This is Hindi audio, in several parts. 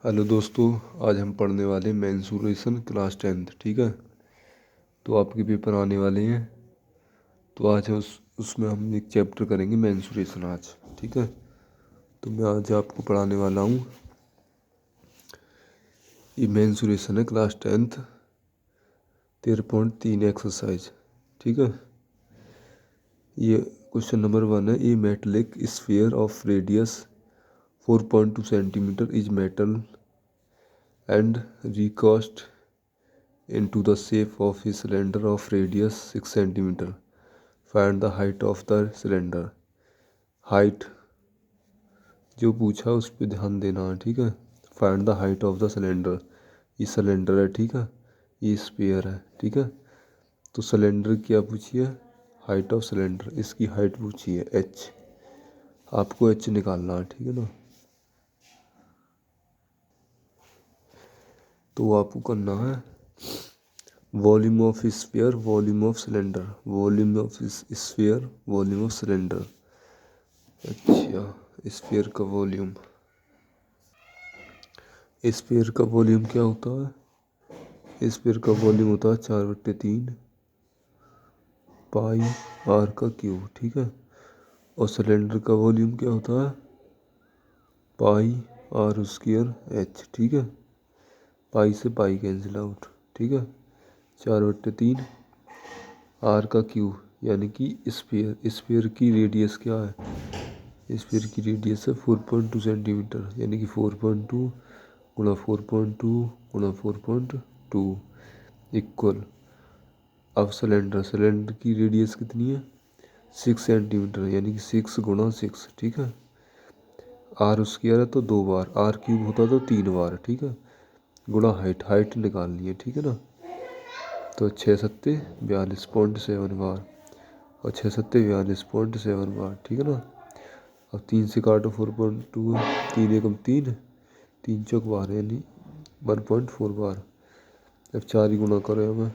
हेलो दोस्तों, आज हम पढ़ने वाले मेंसुरेशन क्लास 10th। ठीक है, तो आपके पेपर आने वाले हैं। तो आज उसमें हम एक चैप्टर करेंगे मेंसुरेशन आज। ठीक है, तो मैं आज आपको पढ़ाने वाला हूँ। ये मेंसुरेशन है क्लास 10th 13.3 एक्सरसाइज। ठीक है, ये क्वेश्चन नंबर 1 है। A metallic sphere of radius 4.2 centimetre is metal and recast into the shape of a cylinder of radius 6 centimeter. Find the height of the cylinder. Height जो पूछा उस पर ध्यान देना है। ठीक है, find the height of the cylinder. ये सिलेंडर है, ठीक है, ये स्फीयर है। ठीक है, तो सिलेंडर क्या पूछी है? Height of cylinder. इसकी हाइट पूछी है एच। आपको एच निकालना है, ठीक है ना। तो आपको करना है volume of sphere, volume of cylinder, volume of sphere, volume of cylinder. अच्छा, स्फीयर का वॉल्यूम, स्फीयर का वॉल्यूम क्या होता है? स्फीयर का वॉल्यूम होता है 4/3 पाई आर का क्यूब। ठीक है, और सिलेंडर का वॉल्यूम क्या होता है? पाई आर स्क्वायर एच। ठीक है, पाई से पाई कैंसिल आउट। ठीक है, 4/3 आर का क्यूब यानी कि स्फीयर। स्फीयर की रेडियस क्या है? स्फीयर की रेडियस है 4.2 सेंटीमीटर, यानी कि 4.2 गुणा 4.2 गुणा 4.2 इक्वल। अब सिलेंडर, सिलेंडर की रेडियस कितनी है? 6 सेंटीमीटर, यानी कि 6 गुणा 6। ठीक है, आर स्क्वायर है तो 2 बार, आर क्यूब होता तो 3 बार। ठीक है, गुणा हाइट, हाइट निकालनी है। ठीक है ना, तो 6×7 42.7 बार और 6×7 42.7 बार। ठीक है ना। अब 3 से काटो 4.2, 3×1 3, 3×4 बार यानी 1.4 बार। अब 4 ही गुणा करो हमें,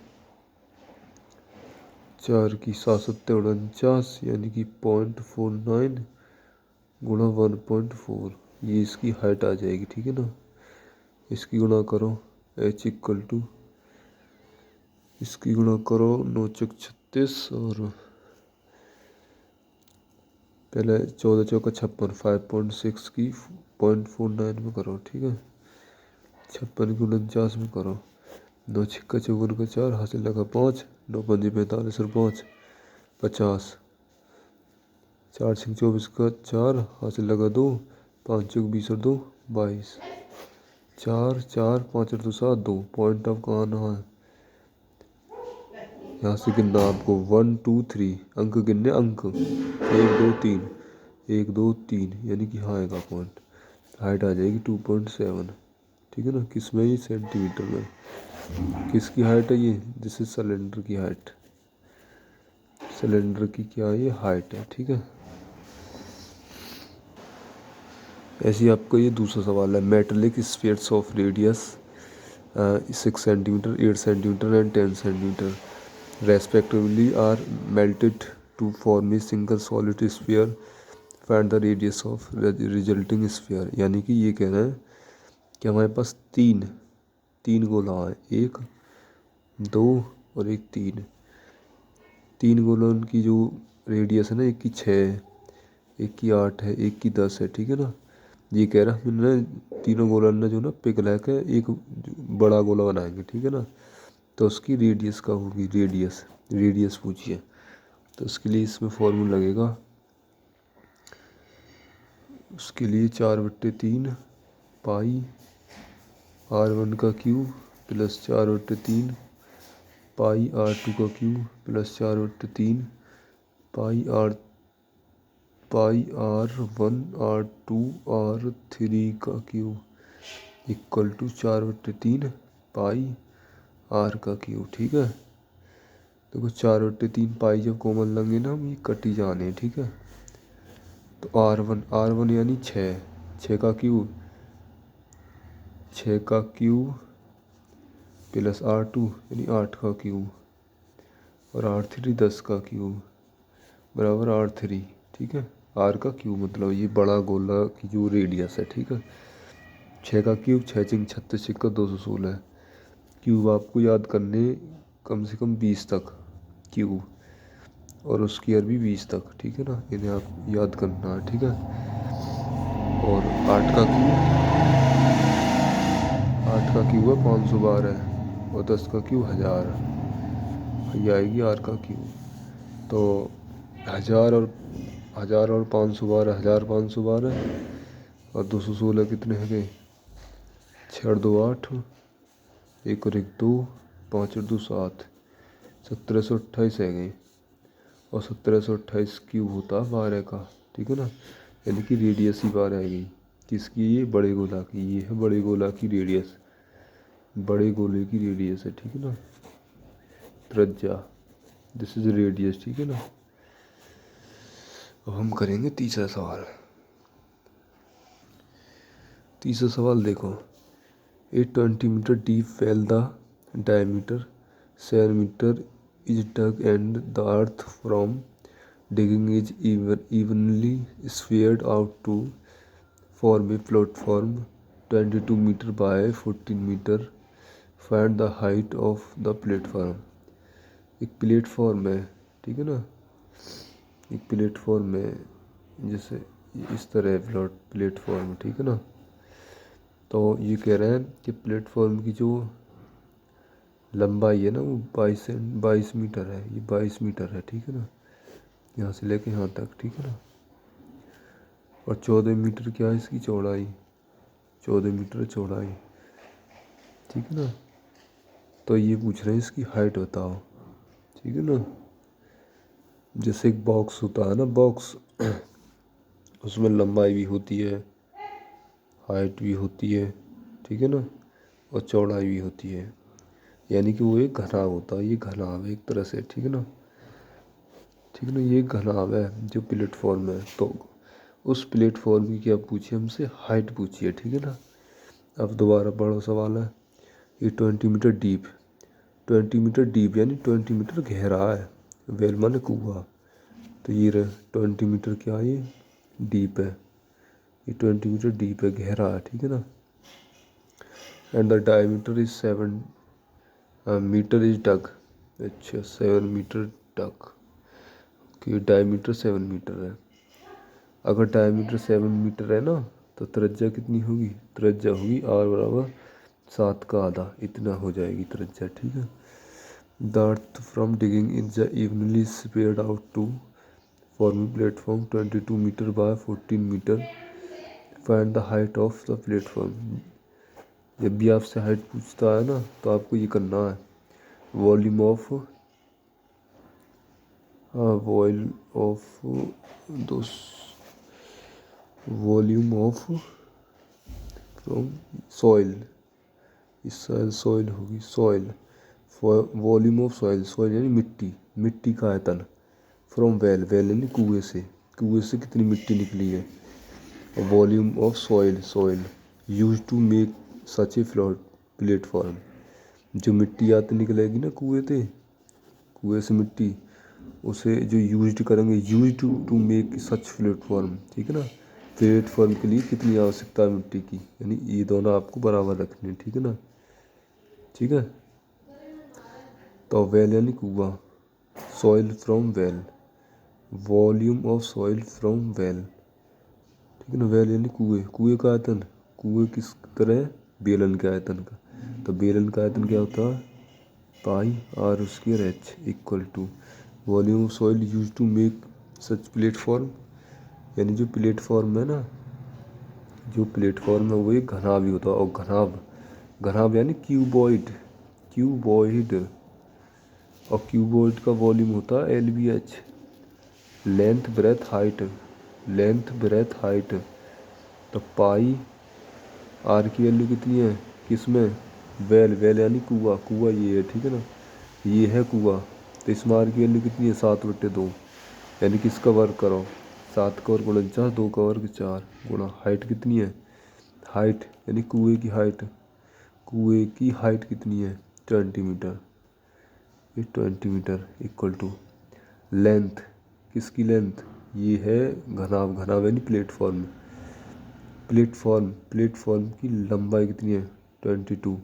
4 की 7×7 यानी कि 0.49 गुणा 1.4, ये इसकी हाइट आ जाएगी। ठीक है ना, इसकी गुणा करो h इक्वल टू, इसकी गुणा करो 9×36 और पहले 14×4 = 56 की 0.49 में करो। ठीक है, 56 × 49 में करो। 9×6 = 4, हासिल लगा 5, 9×5 = 45 और 5 50। 4×6 = 24, हासिल लगा 2, 5×4 = 20 और 2 22। 4 4 5 और 2 7, 2 पॉइंट अब कहाँ आना है? यहाँ से गिनना आपको 1 2 3 अंक गिनने, अंक 1 2 3, 1 2 3 यानी कि हाँ आएगा पॉइंट। हाइट आ जाएगी 2.7। ठीक है ना, किस में? ये सेंटीमीटर में। किसकी हाइट है ये? दिस इज सिलेंडर की हाइट। सिलेंडर की क्या है? ये हाइट है। ठीक है, ऐसे ही आपको ये दूसरा सवाल है। Metallic spheres of radius 6 centimetre, 8 centimetre and 10 centimetre respectively are melted to form a single solid sphere. Find the radius of resulting sphere। यानी कि ये कह रहे हैं कि हमारे पास तीन गोला है, 1 2 और एक 3। 3 गोलों की जो रेडियस है ना, एक की 6, एक की 8 है, एक की 10 है। ठीक है ना, ये कह रहा है हमने तीनों गोला ने जो ना पिघला के एक बड़ा गोला बनाएंगे। ठीक है ना, तो उसकी रेडियस का होगी, रेडियस पूछिए। तो उसके लिए इसमें फॉर्मूला लगेगा, उसके लिए 4/3 पाई r1 का क्यूब प्लस 4/3 पाई r2 का क्यूब प्लस 4/3 पाई r1 r2 r3 का cube equal to 4/3 pi r का क्यूब। ठीक है, देखो 4/3 पाई जब कॉमन लेंगे ना हम, ये कटी जाने। ठीक है, तो R1 यानी 6 का क्यूब, 6 का क्यूब प्लस R2 यानी 8 का क्यूब और R3 10 का क्यूब बराबर R3। ठीक है, R का क्यूब मतलब ये बड़ा गोला की जो रेडियस है। ठीक है, छः का क्यूब, 6×6 = 216। क्यूब आपको याद करने कम से कम 20 तक क्यूब, और उसकी अरबी 20 तक, ठीक है ना, इन्हें आप याद करना है, ठीक है। और 8 का क्यूब है 512, और 10 का क्यूब 1000, ये आएगी R का क्यूब। तो 1000 और 512, 1512, और 216 कितने हैं गए, 6 और 2 8, 1 और 1 2, 5 और 2 7, 1728 है गए। और 1728 क्यूब होता है 12 का, ठीक है ना, यानी कि रेडियस ही 12 है गई। किसकी, ये बड़े गोला की, ये है बड़े गोला की रेडियस, बड़े गोले की रेडियस है, ठीक है ना, त्रिज्या, दिस इज रेडियस, ठीक है ना। अब हम करेंगे तीसरा सवाल। तीसरा सवाल देखो, a 20 metre deep well the diameter 7 metre is dug and the earth from digging is evenly spread out to form a platform 22 meter by 14 meter. Find the height of the platform. एक प्लेटफॉर्म है, ठीक है ना, एक प्लेटफॉर्म है, जैसे इस तरह प्लेटफॉर्म, ठीक है ना। तो ये कह रहे हैं कि प्लेटफॉर्म की जो लंबाई है ना वो 22 मीटर है, ये 22 मीटर है, ठीक है ना, यहाँ से लेके यहाँ तक, ठीक है ना। और 14 मीटर क्या है इसकी चौड़ाई, 14 मीटर चौड़ाई, ठीक है ना। तो ये पूछ रहे हैं इसकी हाइट बताओ, ठीक है ना। जैसे एक बॉक्स होता है ना, बॉक्स, उसमें लंबाई भी होती है, हाइट भी होती है, ठीक है ना, और चौड़ाई भी होती है, यानी कि वो एक घनाभ होता है, ये घनाभ है एक तरह से, ठीक है ना, ठीक है ना, ये घनाभ है जो प्लेटफॉर्म है। तो उस प्लेटफॉर्म की क्या पूछिए हमसे, हाइट पूछिए, ठीक है ना। अब दोबारा बड़ा सवाल है, ये 20 मीटर डीप, 20 मीटर डीप यानी 20 मीटर गहरा है, वेल माने कुआं, तो ये 20 मीटर क्या है, ये डीप है, ये 20 मीटर डीप है, गहरा है, ठीक है ना। And the diameter is 7 metre is dug, अच्छा 7 मीटर डग, कि डायमीटर 7 मीटर है। अगर डायमीटर 7 मीटर है ना, तो त्रिज्या कितनी होगी, त्रिज्या होगी R बराबर 7 का आधा, इतना हो जाएगी त्रिज्या, ठीक है। The earth from digging is evenly spread out to form platform 22 metre by 14 metre. Find the height of the platform. जब भी आपसे हाइट पूछता है ना, तो आपको ये करना है, volume of those volume of from soil, इस सॉइल होगी, soil, volume of soil, soil यानी मिट्टी, मिट्टी का आयतन, फ्रॉम वेल, वेल यानी कुएं से, कुएं से कितनी मिट्टी निकली है। Volume of soil, soil use to make such a float platform, जो मिट्टी आती निकलेगी ना कुएं से मिट्टी, उसे जो यूज करेंगे, use to make such platform, ठीक है ना। प्लेटफॉर्म के लिए कितनी आवश्यकता है मिट्टी की, यानी ये दोनों आपको बराबर रखने, ठीक है ना, ठीक है। तो वेल यानी कुआं, soil from well, volume of soil from well, ठीक है ना। वेल यानी कुएं, कुएं का आयतन, कुएं किस तरह, बेलन के आयतन का, तो बेलन का आयतन क्या होता है, pi R square H equal to volume of soil use to make such platform, यानी जो प्लेटफॉर्म है ना, जो प्लेटफॉर्म है वो एक घनाभ ही होता है, और घनाभ, घनाभ यानी क्यूबॉइड, क्यूबॉइड, और क्यूबॉइड का वॉल्यूम होता है LBH, length breadth height, length breadth height. तो पाई R की वैल्यू कितनी है, किसमें, वेल, वेल यानी कुआं, कुआं ये है, ठीक है ना, ये है कुआं, तो इसमें R की वैल्यू कितनी है 7/2, यानी कि इसका वर्ग करो, 7 का वर्ग 49, 2 का वर्ग 4, गुणा हाइट कितनी है, हाइट यानी कुएं की हाइट, कुएं की हाइट कितनी है 20 मीटर, ये 20 मीटर इक्वल टू लेंथ, किसकी लेंथ, ये है घनाभ, घनाभ यानी प्लेटफॉर्म, प्लेटफॉर्म की लंबाई कितनी है 22,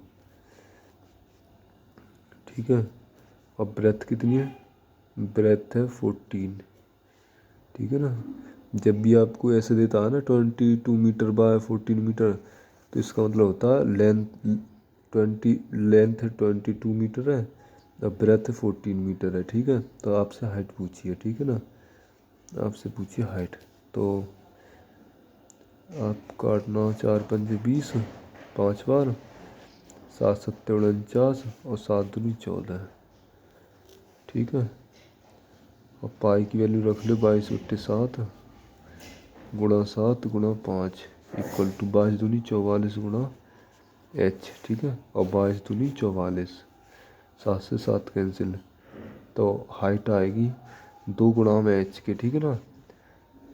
ठीक है। और ब्रेथ कितनी है, ब्रेथ है 14, ठीक है ना। जब भी आपको ऐसे देता है ना 22 मीटर बाय 14 मीटर, तो इसका मतलब होता है लेंथ 22 मीटर है और ब्रेथ 14 मीटर है, ठीक है। तो आपसे हाइट पूछिए, ठीक है ना, आपसे पूछिए हाइट। तो आप काटना 4 पंजे 20, 5 बार, 7 सत्ते 49 और 7 दूनी 14, ठीक है। और पाई की वैल्यू रख लो 22 बट्टे 7 गुणा 7 गुणा 5 इक्वल टू 22 दूनी 44 गुणा एच, ठीक है। और 22 दूनी 44, 7 से 7 कैंसिल, तो हाइट आएगी 2 गुणा में एच के, ठीक है ना।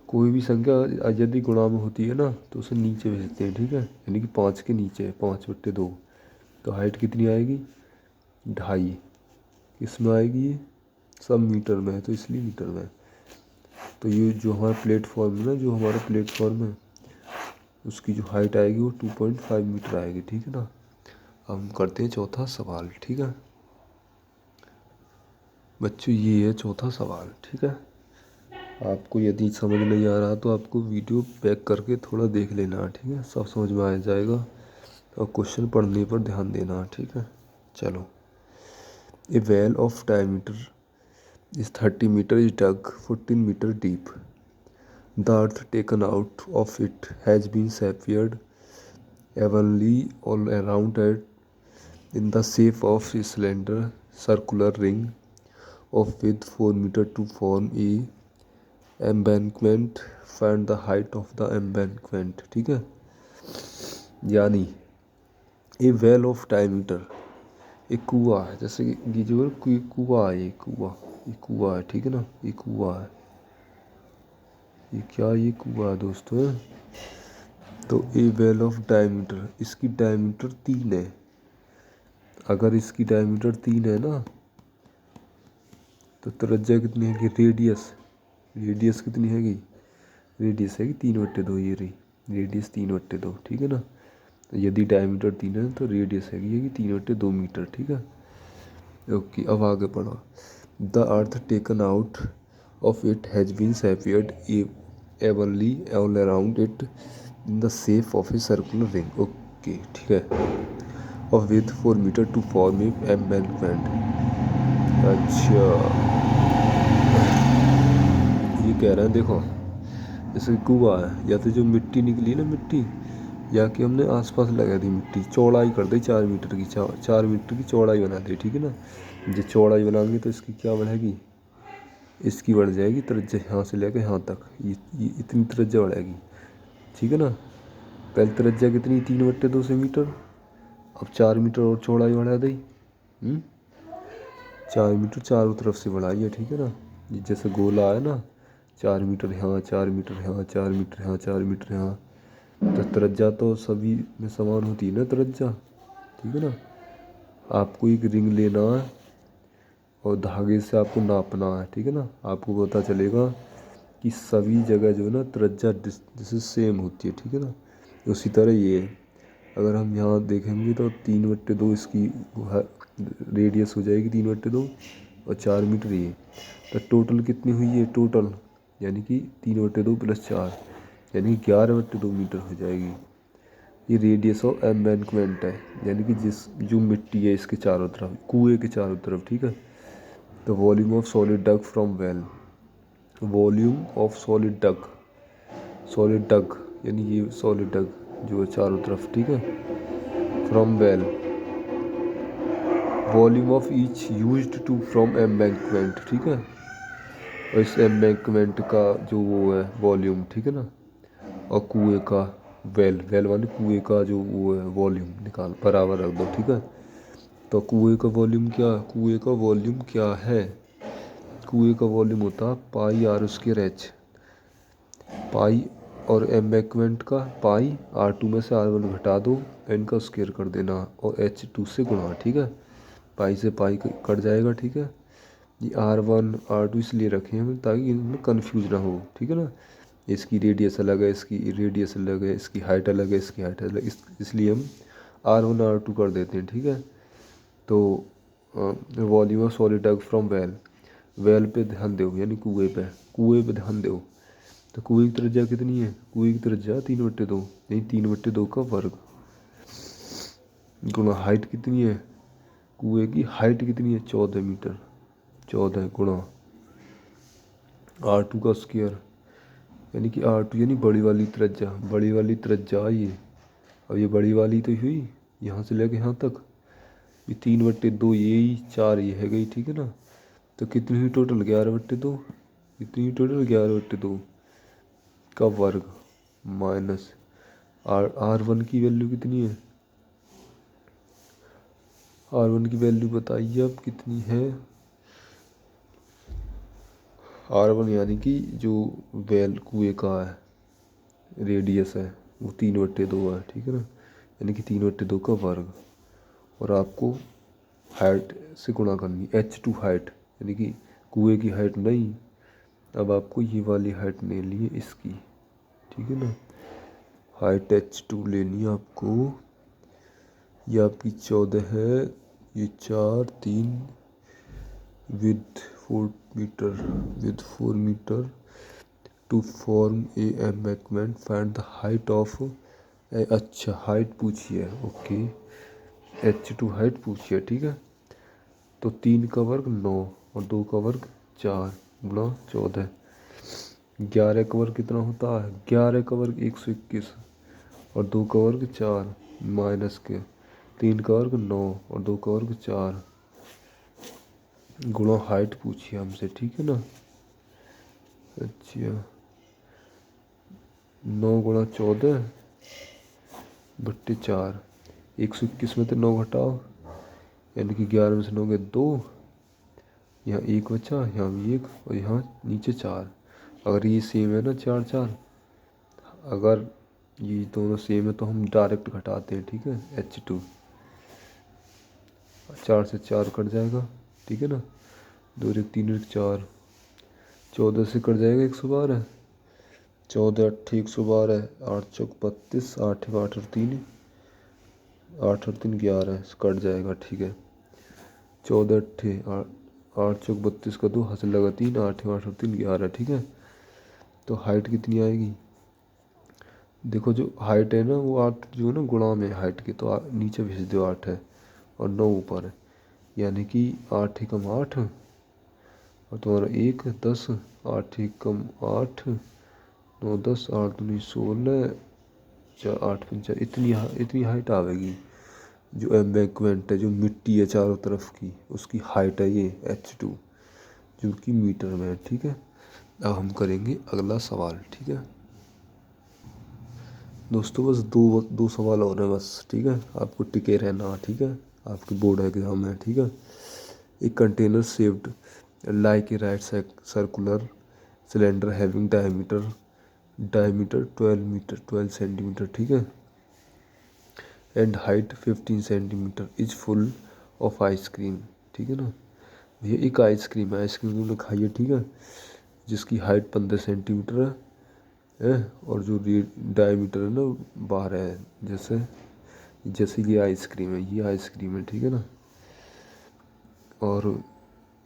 कोई भी संख्या यदि गुणा में होती है ना तो उसे नीचे भेजते हैं, ठीक है, यानी कि 5 के नीचे 5 बट्टे 2। तो हाइट कितनी आएगी 2.5, किसमें आएगी, ये सब मीटर में है तो इसलिए मीटर में है। तो ये जो हमारा प्लेटफॉर्म है ना, जो हमारा प्लेटफॉर्म है उसकी जो हाइट आएगी वो 2.5 मीटर आएगी, ठीक है ना। अब हम करते हैं चौथा सवाल, ठीक है बच्चों, ये है चौथा सवाल, ठीक है। आपको यदि समझ नहीं आ रहा तो आपको वीडियो बैक करके थोड़ा देख लेना, ठीक है, सब समझ में आ जाएगा। और क्वेश्चन पढ़ने पर ध्यान देना, ठीक है। चलो, a well of diameter is 30 meters is dug 14 meters deep. The earth taken out of it has been severed evenly all around it in the shape of a slender circular ring of width 4 meters to form a embankment. Find the height of the embankment, ठीक है। यानी ए वेल ऑफ डायमीटर, एक कुआ है, जैसे कि जो कुआ है, ये कुआ है, ठीक है ना, ये कुआ है, ये क्या, ये कुआ है दोस्तों है। तो ए वेल ऑफ डायमीटर, इसकी डायमीटर 3 है। अगर इसकी डायमीटर 3 है ना तो त्रिज्या कितनी है कि रेडियस कितनी हैगी, रेडियस हैगी 3/2, ये रही रेडियस 3/2, ठीक है ना। तो यदि डायमीटर 3 है तो रेडियस हैगी 3/2 मीटर, ठीक है। ओके, अब आगे पढ़ो। The earth taken out of it has been separate evenly all around it in the shape of a circular ring, okay, ठीक है, of width 4 meter to form a embankment। अच्छा, ये कह रहे हैं देखो, जैसे कुआ है, या तो जो मिट्टी निकली ना, मिट्टी या कि हमने आसपास लगा दी मिट्टी, चौड़ाई कर दी 4 मीटर की, 4 मीटर की चौड़ाई बना दी, ठीक है ना। जो चौड़ाई बनाएंगे तो इसकी क्या बढ़ेगी, इसकी बढ़ जाएगी त्रिज्या, यहाँ से लेकर यहाँ तक ये इतनी त्रिज्या बढ़ेगी, ठीक है ना। पहले त्रिज्या कितनी 3/2 से मीटर, अब 4 मीटर और चौड़ाई बढ़ा दी, 4 मीटर चारों तरफ से बढ़ाइए, ठीक है ना। ये जैसे गोला है ना, 4 मीटर यहाँ, 4 मीटर यहाँ, 4 मीटर यहाँ, 4 मीटर यहाँ, तो त्रिज्या तो सभी में समान होती है ना त्रिज्या, ठीक है ना। आपको एक रिंग लेना है और धागे से आपको नापना है, ठीक है ना। आपको पता चलेगा कि सभी जगह जो है ना त्रिज्या जैसे सेम होती है, ठीक है ना। उसी तरह ये अगर हम यहाँ देखेंगे तो 3/2 इसकी रेडियस हो जाएगी 3/2 और 4 मीटर ये, तो टोटल कितनी हुई है, टोटल यानी कि 3/2 + 4 यानी 11/2 मीटर हो जाएगी। ये रेडियस ऑफ एम्बैंकमेंट है, यानी कि जो मिट्टी है इसके चारों तरफ, कुएं के चारों तरफ, ठीक है। तो volume of solid dug from well, volume of solid dug यानी ये सॉलिड डग जो है चारों तरफ, ठीक है, from well, volume of each used to from embankment, ठीक है। और इस एम्बैंकमेंट का जो वो है वॉल्यूम, ठीक है ना, और कुएं का वेल वाले कुएं का जो वो है वॉल्यूम निकाल बराबर रख दो, ठीक है। तो कुएं का वॉल्यूम क्या है, कुएं का वॉल्यूम होता है πr²h, पाई, और एम्बैंकमेंट का पाई, R2 में से R1 घटा दो, n का स्क्वायर कर देना और H2 से गुणा, ठीक है। पाई से पाई कट जाएगा, ठीक है। ये R1 R2 इसलिए रखे हैं ताकि इनमें कन्फ्यूज ना हो, ठीक है ना। इसकी रेडियस अलग है, इसकी रेडियस अलग है, इसकी हाइट अलग है, इसकी हाइट अलग इसलिए हम R1 R2 कर देते हैं, ठीक है। तो volume of solid dug from well, well पे ध्यान दो यानी कुएँ पे ध्यान दो। तो कुएँ की त्रिज्या कितनी है? कुएँ की त्रिज्या 3/2 यानी 3/2 का वर्ग गुणा हाइट कितनी है? कुएँ की हाइट कितनी है? 14 मीटर, 14 गुणा R2 का स्क्वायर यानी कि R2 यानी बड़ी वाली त्रिज्या ये। अब ये बड़ी वाली तो हुई यहाँ से लेके यहाँ तक, ये 3/2 ये 4 ये है गई, ठीक है ना। तो कितनी हुई टोटल? 11/2। कितनी हुई टोटल? 11/2 का वर्ग माइनस R1 की वैल्यू कितनी है? R1 की वैल्यू बताइए अब कितनी है? R1 यानी कि जो वेल कुएँ का है रेडियस है वो 3/2 है, ठीक है ना, यानी कि 3/2 का वर्ग। और आपको हाइट से गुणा करनी, H2 हाइट यानी कि कुएँ की हाइट नहीं, अब आपको ये वाली हाइट लेनी है इसकी, ठीक है ना। हाइट H2 लेनी है आपको, ये आपकी 14 है, ये 4 3 with 4 metre to form a embankment find the height of. अच्छा हाइट पूछिए, ओके H2 हाइट पूछिए, ठीक है। तो 3 का वर्ग 9 और 2 का वर्ग 4 गुणा 14, 11 का वर्ग कितना होता है? 11 का वर्ग 121 और 2 का वर्ग 4 माइनस के 3 का वर्ग 9 और 2 का वर्ग 4 गुणा हाइट पूछिए हमसे, ठीक है ना। अच्छा 9 गुणा 14/4, 121 में तो 9 घटाओ यानी कि 11 में से 9 गए 2, यहाँ 1 बचा, यहाँ भी 1 और यहाँ नीचे 4। अगर ये सेम है ना 4 4, अगर ये दोनों सेम है तो हम डायरेक्ट घटाते हैं, ठीक है। H2 4 से 4 कट जाएगा, ठीक है ना, 2 1 3 1 4, 14 से कट जाएगा 112, 14 8 112, 8 चौक 32, 8 8 और 3 8 और 3 11 कट जाएगा, ठीक है। 14 8 चौक 32 का 2 हासिल लगा 3, 8 8 और 3 11, ठीक है। तो हाइट कितनी आएगी? देखो जो हाइट है ना वो 8 जो है ना गुणा में हाइट की, तो नीचे भेज दो 8 है और 9 ऊपर है, यानी कि 8 एकम 8 और तुम्हारा 1 10, 8 एकम 8 9 10, 8 दूनी 16, 8 5 इतनी हाइट आवेगी। जो एम्बैंकमेंट है, जो मिट्टी है चारों तरफ की, उसकी हाइट है ये H2 जो कि मीटर में है, ठीक है। अब हम करेंगे अगला सवाल, ठीक है दोस्तों। बस दो सवाल और हैं बस, ठीक है, आपको टिके रहना, ठीक है, आपके बोर्ड एग्जाम है, ठीक है। एक container shaped like a right circular cylinder having diameter 12 centimetre, ठीक है, and height 15 centimetre is full of ice cream, ठीक है ना। ये एक आइसक्रीम है, आइसक्रीम तुमने खाई है, ठीक है, जिसकी हाइट 15 सेंटीमीटर है और जो डायमीटर है ना 12 है, जैसे ये आइसक्रीम है, ठीक है ना। और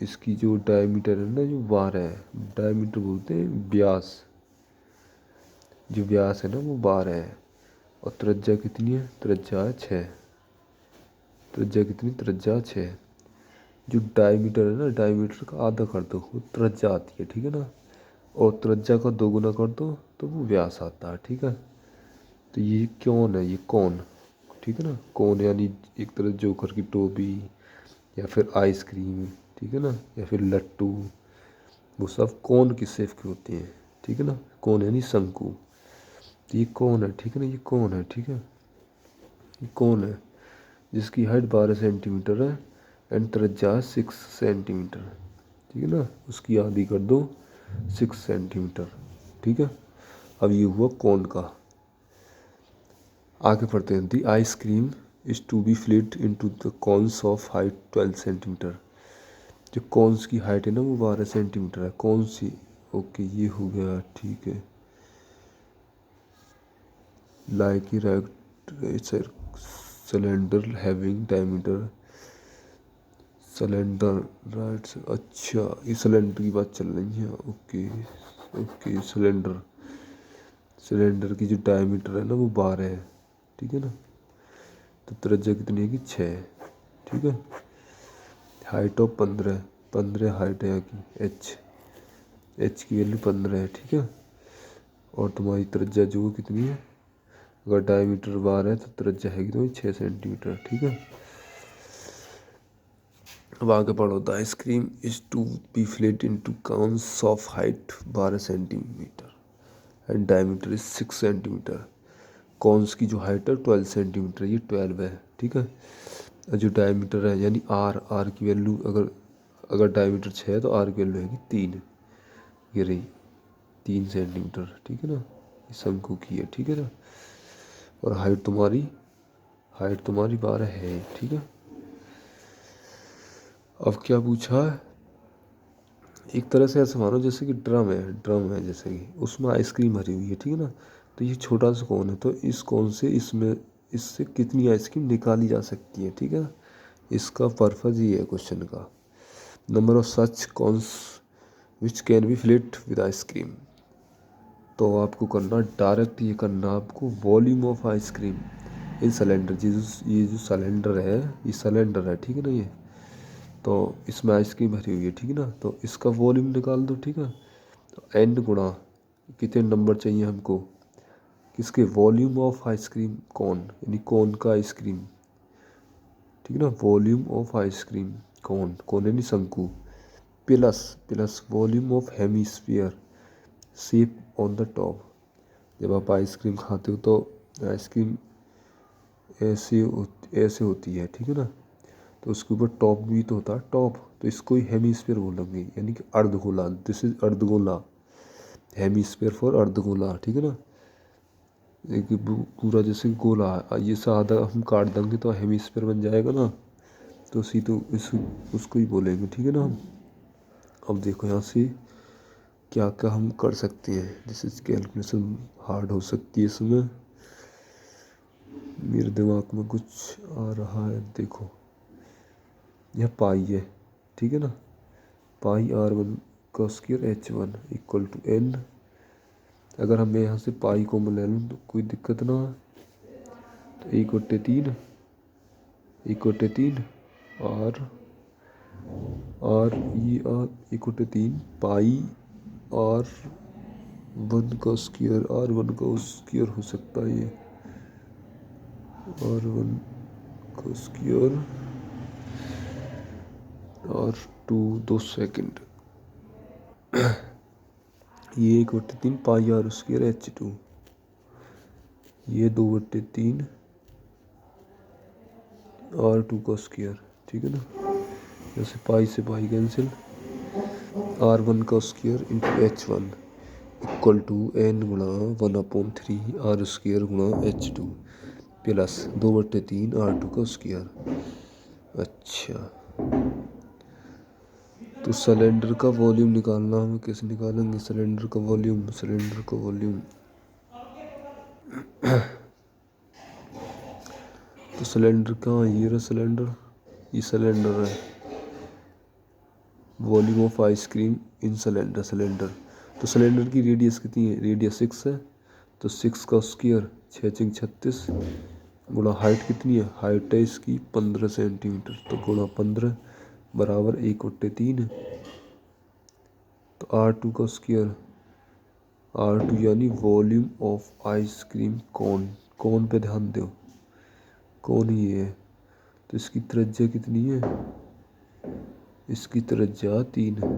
इसकी जो डायमीटर है ना जो 12 है, डायमीटर बोलते हैं व्यास, जो व्यास है ना वो 12 है। और त्रिज्या कितनी है? त्रिज्या है 6। त्रिज्या कितनी? त्रिज्या 6। जो डायमीटर है ना, डायमीटर का आधा कर दो वो त्रिज्या आती है, ठीक है ना, और त्रिज्या का 2 गुना कर दो तो वो व्यास आता है, ठीक है। तो ये कौन है? ये कौन, ठीक है ना, कौन यानी एक तरह जोकर की टोपी या फिर आइसक्रीम, ठीक है ना, या फिर लट्टू, वो सब कौन की शेप के होते हैं, ठीक है ना। कौन यानी शंकु। तो ये कौन है, ठीक है ना, ये कौन है, ठीक है, ये कौन है जिसकी हाइट 12 सेंटीमीटर है एंड त्रिज्या 6 सेंटीमीटर, ठीक है ना, उसकी आधी कर दो 6 सेंटीमीटर, ठीक है। अब ये हुआ कौन का। आगे पढ़ते हैं। The ice cream is to be filled into the cones of height 12 centimetre. जो कॉन्स की हाइट है ना वो 12 सेंटीमीटर है, कौन सी, ओके ये हो गया, ठीक है। Like cylinder having diameter cylinder right. अच्छा ये सिलेंडर की बात चल रही है। ओके ओके सिलेंडर की जो डायमीटर है ना वो 12 है, ठीक है ना। तो त्रिज्या कितनी है कि 6, ठीक है। हाइट ऑफ 15 हाइट है यहाँ की। एच की वैल्यू 15 है, ठीक है। और तुम्हारी त्रिज्या जो कितनी है, अगर डायमीटर 12 है तो त्रिज्या है कितनी 6 सेंटीमीटर, ठीक है। अब आगे पढ़ो। The ice cream is to be filled into cones of height 12 centimetre and diameter is 6 centimetre. Cones की जो हाइट है 12 सेंटीमीटर, ये 12 है, ठीक है। जो डायमीटर है यानी आर की वैल्यू अगर डायमीटर 6 है तो आर की वैल्यू है 3, ये रही 3 सेंटीमीटर, ठीक है ना। ये शंकु की है, ठीक है ना। और हाइट तुम्हारी 12 है, ठीक है। अब क्या पूछा है, एक तरह से ऐसा मानो जैसे कि ड्रम है जैसे कि उसमें आइसक्रीम भरी हुई है, ठीक है ना। तो ये छोटा सा कोन है, तो इस कोन से इससे कितनी आइसक्रीम निकाली जा सकती है, ठीक है। इसका पर्पज ये है क्वेश्चन का। Number of such cons which can be filled with ice cream. तो आपको करना डायरेक्ट, ये करना आपको volume of ice cream in cylinder. ये जो सिलेंडर है, ये सिलेंडर है, ठीक है ना। ये तो इसमें आइसक्रीम भरी हुई है, ठीक है ना। तो इसका वॉल्यूम निकाल दो, ठीक है। तो एन गुणा कितने नंबर चाहिए हमको, किसके, वॉल्यूम ऑफ आइसक्रीम कोन, यानी कोन का आइसक्रीम, ठीक है ना। वॉल्यूम ऑफ आइसक्रीम कोन यानी शंकु, plus volume of hemisphere shape on the top. जब आप आइसक्रीम खाते हो तो आइसक्रीम ऐसे होती है, ठीक है ना। तो उसके ऊपर टॉप भी तो होता है टॉप, तो इसको ही हेमीस्फीयर बोलेंगे, यानी कि अर्धगोला। दिस इज अर्धगोला, हेमीस्फीयर फॉर अर्धगोला, ठीक है ना। एक पूरा जैसे गोला है, ये से आधा हम काट देंगे तो हेमीस्फीयर बन जाएगा ना। तो उसको ही बोलेंगे, ठीक है ना हम। अब देखो यहाँ से क्या क्या हम कर सकते हैं, जैसे कैलकुलेशन हार्ड हो सकती है इसमें। मेरे दिमाग में कुछ आ रहा है, देखो यह पाई है, ठीक है ना। पाई R1 का square H1 equal to N। अगर हम यहाँ से पाई को ले लूँ तो कोई दिक्कत ना है। तो 1/3 R 1/3 पाई R1 का स्क्वायर हो सकता है। ये R1 का स्क्वायर R2 2 सेकेंड, ये 1/3 पाई R स्क्वायर H2, ये 2/3 R2 का स्क्वायर, ठीक है ना। जैसे पाई से पाई कैंसिल, R1 का square into H1 equal to N गुणा 1/3 R स्क्वायर गुणा H2 प्लस 2/3 R2 का स्क्वायर। अच्छा, तो सिलेंडर का वॉल्यूम निकालना, हम कैसे निकालेंगे सिलेंडर का वॉल्यूम। तो सिलेंडर कहाँ, ये रहा सिलेंडर, ये सिलेंडर है। Volume of ice cream in cylinder. तो सिलेंडर की रेडियस कितनी है, रेडियस 6 है, तो 6 का स्क्वायर 6 × 36 गुणा हाइट कितनी है, हाइट है इसकी 15 सेंटीमीटर, तो गुणा 15 बराबर 1/3। तो R2 का स्क्वायर, R2 यानी वॉल्यूम ऑफ आइसक्रीम कोन पे ध्यान दो, कौन ही है। तो इसकी त्रिज्या कितनी है, इसकी त्रिज्या 3 है,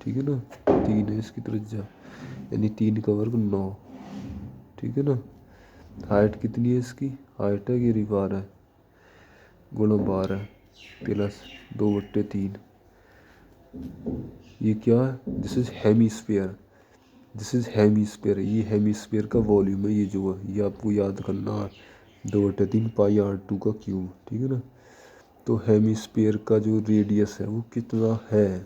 ठीक है ना। 3 है इसकी त्रिज्या, यानी 3 का वर्ग 9, ठीक है ना। हाइट कितनी है इसकी, हाइट है कि 12 गुणा 12 प्लस 2/3। ये क्या है, दिस इज हेमीस्फीयर, ये हेमीस्फीयर का वॉल्यूम है, ये जो है ये आपको याद करना है। 2/3 पाई R2 का क्यूब, ठीक है ना। तो हेमीस्फीयर का जो रेडियस है वो कितना है,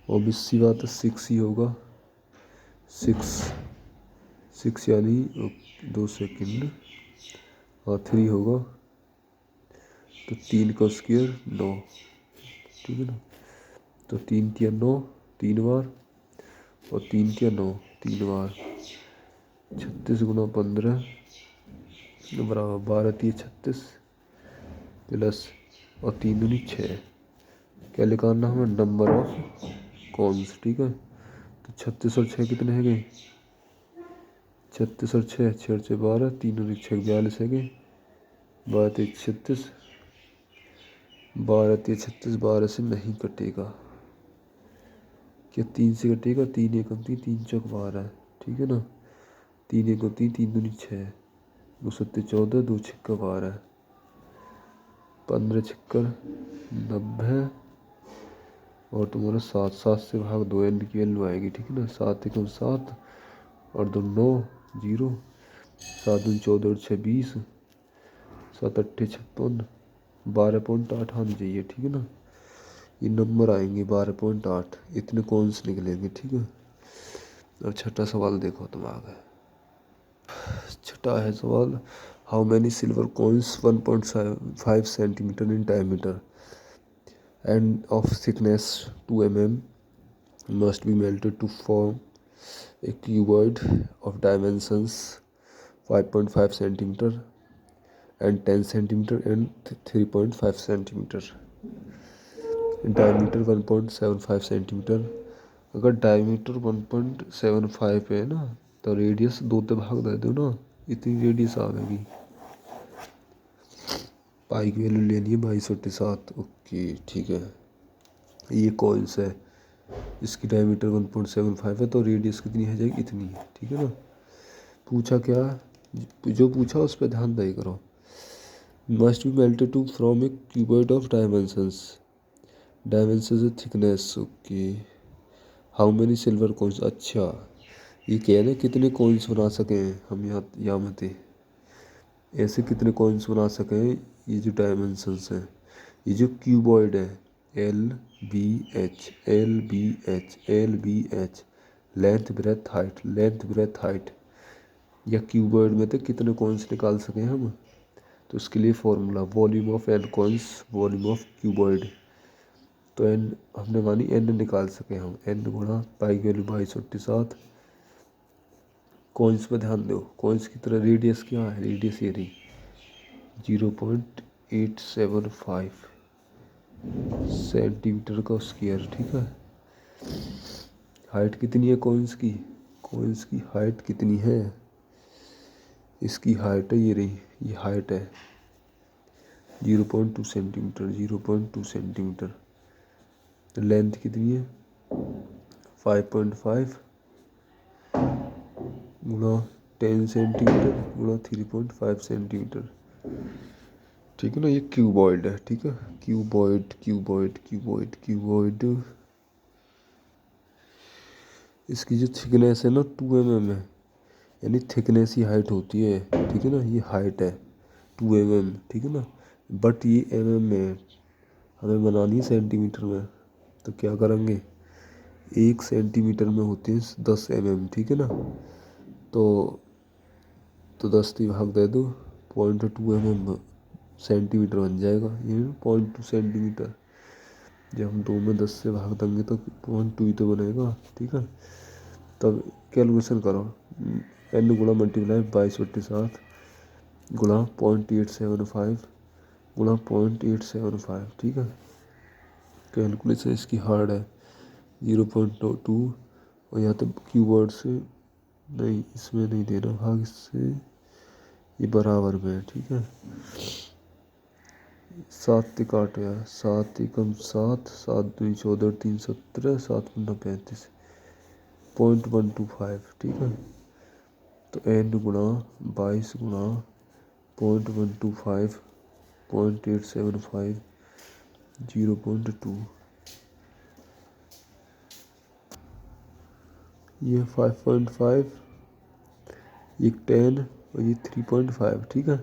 ऑब्वियस सी बात है 6 ही होगा। 6 6 यानी 2 सेकंड और 3 होगा तो 3 का स्क्वायर 9, ठीक है ना। तो 3 तिया 9 3 बार और 3 तिया 9 3 बार। 36 गुना 15 बराबर 12 तिया 36 प्लस और 3 दूनी 6। क्या निकालना हमें? नंबर ऑफ कॉन्स, ठीक है। तो 36 और 6 कितने हैं गए? 36 और 6 6 6 12 3 और 6 42 है गए। 12 3 36 12 3 36 12 से नहीं कटेगा। क्या 3 से कटेगा? 3 1 3 3 चौक 12, ठीक है ना। 3 1 3 3 दूनी 6 2 7 14 2 6 12 15 6 90 और तुम्हारा 7 7 से भाग 2 एन की वैल्यू आएगी, ठीक है ना। 7 1 7 और 2 9 0 7 2 14 और 6 20 7 8 56 12.8 आनी चाहिए, ठीक है ना। ये नंबर आएंगे 12.8, इतने कॉइन्स निकलेंगे, ठीक है। और छठा सवाल देखो दिमाग है। छठा है सवाल, how many silver coins 1.5 centimetre in diameter end of thickness 2 mm must be melted to form a cuboid of dimensions 5.5 centimeter and 10 centimeter and 3.5 centimeter. Diameter 1.75 centimetre. अगर डायमीटर 1.75 है ना तो रेडियस 2 से भाग दे दो ना, इतनी रेडियस आएगी। पाई की वैल्यू लेनी है 22/7। ओके ठीक है। ये कॉइन्स है, इसकी डायमीटर 1.75 है तो रेडियस कितनी है जाएगी? इतनी, ठीक है ना। पूछा क्या? जो पूछा उस पर ध्यान दे करो। Must be melted to from a cuboid of dimensions thickness. Okay. How many silver coins. अच्छा ये कह रहे कितने कॉइन्स बना सकें हम यहाँ मत ऐसे कितने कॉइन्स बना सकें। ये जो डायमेंशंस हैं, ये जो क्यूबॉइड है LBH LBH LBH length breadth height या क्यूबॉइड में तो कितने कॉइन्स निकाल सकें हम। तो इसके लिए formula volume of n coins volume of cuboid. तो एन हमने मानी एन निकाल सके हम, एन गुणा पाई की वैल्यू 22/7। कॉइन्स पर ध्यान दो, कॉइन्स की तरह रेडियस क्या है? रेडियस ये रही 0.875 सेंटीमीटर का स्क्वायर, ठीक है। हाइट कितनी है कॉइन्स की? कॉइन्स की हाइट कितनी है? इसकी हाइट है ये रही, ये हाइट है 0.2 सेंटीमीटर 0.2 सेंटीमीटर। लेंथ कितनी है? 5.5 गुणा 10 सेंटीमीटर गुणा 3.5 सेंटीमीटर, ठीक है ना। ये क्यूबॉइड है, ठीक है। Cuboid cuboid cuboid cuboid. इसकी जो थिकनेस है ना 2 mm है, यानी थिकनेस ही हाइट होती है, ठीक है ना। ये हाइट है 2 mm, ठीक है ना। बट ये mm में हमें बनानी है सेंटीमीटर में, तो क्या करेंगे? 1 सेंटीमीटर में होते हैं 10 mm, ठीक है ना। तो 10 की भाग दे दो 0.2 mm सेंटीमीटर बन जाएगा। ये 0.2 सेंटीमीटर। जब हम 2 में 10 से भाग देंगे तो 0.2 ही तो बनेगा, ठीक है। तब कैलकुलेशन करो, n गुणा मल्टीप्लाई 22/7 गुणा 0.875 गुणा 0.875, ठीक है। कैलकुलेशन इसकी हार्ड है 0.2 और यहाँ तो कीवर्ड से नहीं, इसमें नहीं देना भाग, इससे ये बराबर में है, ठीक है। 7 काट यार, 7 एकम 7 7 2 14 3 17 7 15 35 0.125, ठीक है। तो n गुणा 22 गुणा 0.125 0.875 0.2, ये 5.5, ये 10 और ये 3.5, ठीक है।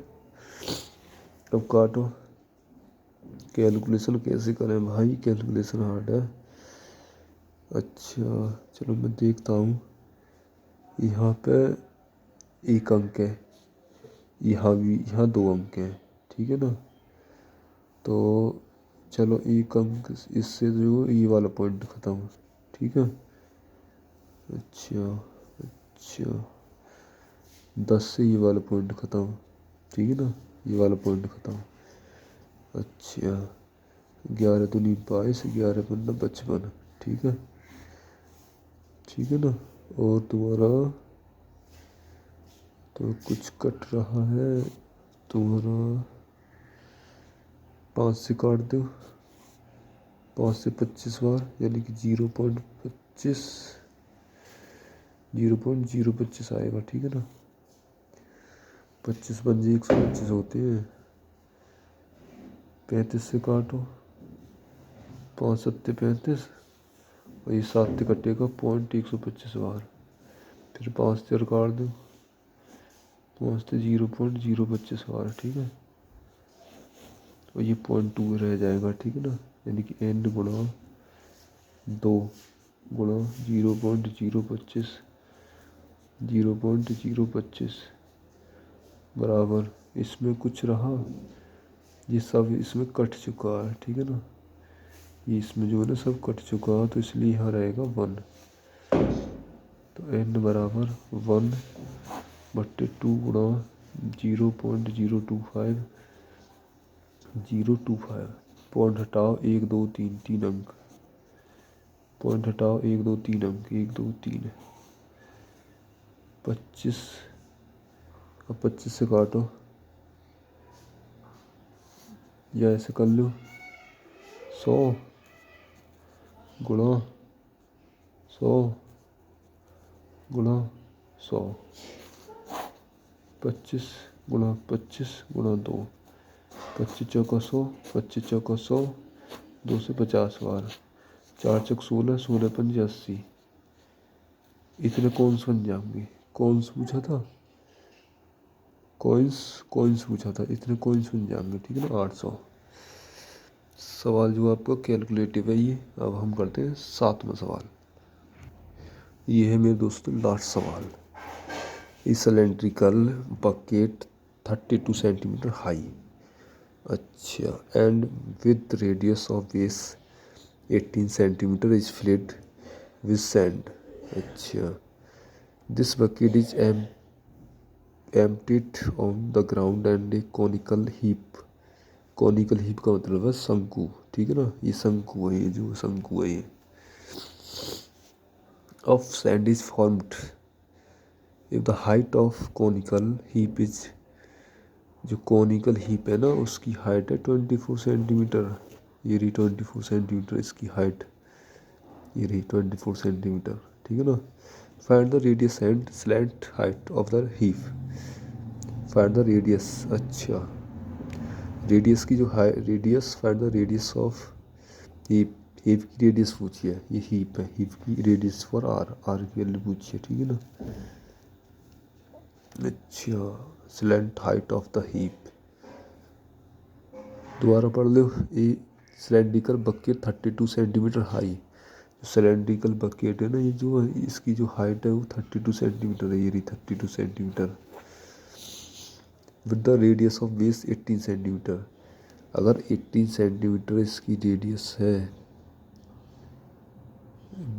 अब काटो। कैलकुलेशन कैसे करें भाई? कैलकुलेशन हार्ड है। अच्छा चलो मैं देखता हूँ यहाँ पे 1 अंक है, यहाँ भी, यहाँ 2 अंक हैं, ठीक है ना। तो चलो 1 अंक इससे जो ये वाला पॉइंट ख़त्म, ठीक है। अच्छा अच्छा, 10 से ये वाला पॉइंट ख़त्म, ठीक है ना, ये वाला पॉइंट ख़त्म। अच्छा 11 दूनी 22, 11 पन्ना 55, ठीक है, ठीक है ना। और तुम्हारा तो कुछ कट रहा है, तुम्हारा 5 से काट दो, 5 से 25 बार, यानी कि 0.25, 0.025 आएगा, ठीक है ना। 25 पंजे 125 होते हैं, 35 से काटो, 5 सत्ते 35, और ये 7 से कटेगा 0.125 बार, फिर 5 से काट दो, 5 से 0.025 बार, ठीक है। और ये 0.2 रह जाएगा, ठीक है ना, यानी कि n गुणा 2 गुणा 0.025, 0.025 बराबर, इसमें कुछ रहा, ये सब इसमें कट चुका है, ठीक है ना, ये इसमें जो है ना सब कट चुका है, तो इसलिए यहाँ रहेगा 1। तो n बराबर 1/2 गुणा 0.025, 025, पॉइंट हटाओ 1 2 3, 3 अंक, पॉइंट हटाओ 1 2 3 अंक, 1 2 3, 25, अब 25 से काटो, या ऐसे कर लो, 100 गुणा 100 गुणा 100, 25 गुणा 25 गुणा 2, 25 चौका 100, 25 चौका 100, 2 से 50 बार, 4 चौक 16, 16 पंजे 80, इतने कॉइन्स बन जाएंगे। कॉइन्स पूछा था, कॉइन्स पूछा था, इतने कॉइन्स बन जाएंगे, ठीक है ना, 800। सवाल जो आपका कैलकुलेटिव है ये। अब हम करते हैं 7वां सवाल। ये है मेरे दोस्तों लास्ट सवाल। A cylindrical bucket 32 centimetre high, अच्छा, and with radius of base 18 centimetre is filled with sand, अच्छा। This bucket is emptied on the ground and a conical heap, conical heap का मतलब है शंकु, ठीक है ना, ये शंकु है, ये जो शंकु है ये। Of sand is formed if the height of conical heap is, जो कॉनिकल हीप है ना उसकी हाइट है 24 सेंटीमीटर, ये रही 24 सेंटीमीटर इसकी हाइट, ये रही 24 सेंटीमीटर, ठीक है ना। Find the radius and slant height of the heap, find the radius, अच्छा, रेडियस की जो radius, find the radius of heap, heap की रेडियस पूछिए, ये हीप है, हीप की रेडियस फॉर आर की वैल्यू पूछिए, ठीक है ना। अच्छा, slant height of the heap, दोबारा पढ़ लो। A cylindrical bucket 32 centimetre high, cylindrical bucket है ना ये जो है, इसकी जो हाइट है वो 32 सेंटीमीटर है, ये रही 32 centimetre, with the radius of base 18 centimetre. अगर 18 सेंटीमीटर इसकी रेडियस है,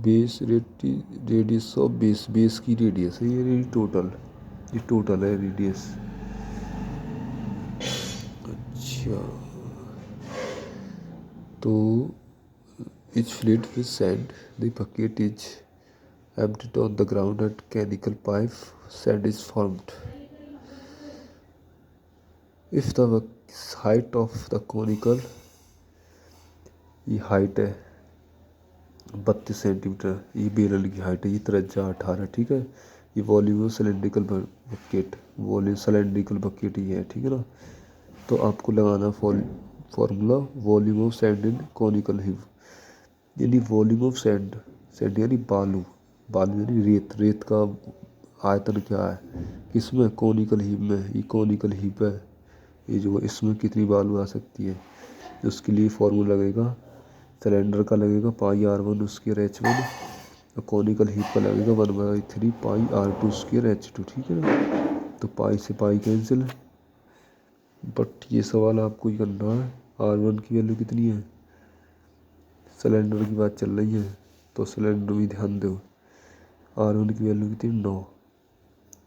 base radius of base, base की रेडियस है, ये टोटल, ये टोटल है रेडियस, अच्छा। तो is filled with sand, the bucket is emptied on the ground and conical pipe, sand is formed. If the height of the conical, ये हाइट है 32 सेंटीमीटर, ये बेरल की हाइट है, ये त्रिज्या 18, ठीक है। ये volume cylindrical bucket, volume cylindrical bucket ही है, ठीक है ना। तो आपको लगाना formula volume of sand in conical heap, यानी वॉल्यूम ऑफ सैंड, सैंड यानी बालू, बालू यानी रेत, रेत का आयतन क्या है किसमें, कॉनिकल हीप में, ये कॉनिकल हीप है, ये जो इसमें कितनी बालू आ सकती है, उसके लिए फॉर्मूला लगेगा, सिलेंडर का लगेगा πr1 स्क्वायर h1, और कॉनिकल हीप का लगेगा 1/3 πr2 स्क्वायर h2, ठीक है ना। तो पाई से पाई कैंसिल। बट ये सवाल आपको ही करना है, R1 की वैल्यू कितनी है। सिलेंडर की बात चल रही है तो सिलेंडर भी ध्यान दो। R1 की वैल्यू कितनी, 9,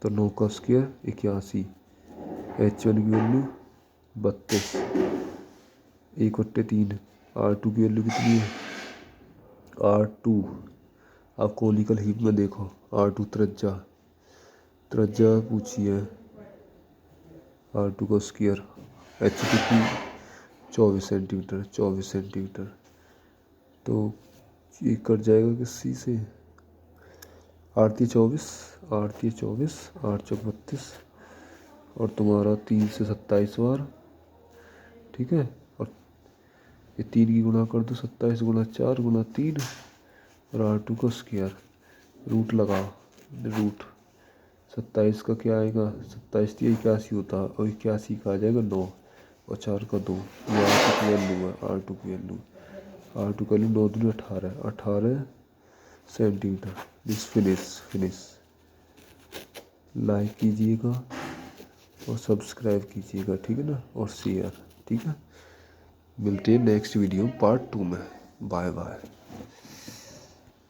तो 9 का स्क्वायर 81। H1 की वैल्यू 32, 1/3। R2 की वैल्यू कितनी है, R2 आप कोनिकल हीप में देखो, R2 त्रिज्या पूछी है, R2 का स्क्वायर। H2 की 24 सेंटीमीटर, 24 सेंटीमीटर। तो ये कट जाएगा किसी से, 8×3 = 24, 8×3 = 24, 8×4 = 32 और तुम्हारा 3 से 27 बार, ठीक है। और ये 3 की गुणा कर दो, 27 × 4 × 3 और R2 का स्क्वायर, रूट लगाओ। रूट 27 का क्या आएगा, 27 81 होता है और 81 का आ जाएगा 9 और 4 का 2। ये R2 की वैल्यू है, R2 की वैल्यू, R2 की वैल्यू 9 दूनी 18 सेंटीमीटर। This finish. लाइक कीजिएगा और सब्सक्राइब कीजिएगा, ठीक है ना, और शेयर, ठीक है। मिलते हैं नेक्स्ट वीडियो पार्ट 2 में। Bye bye.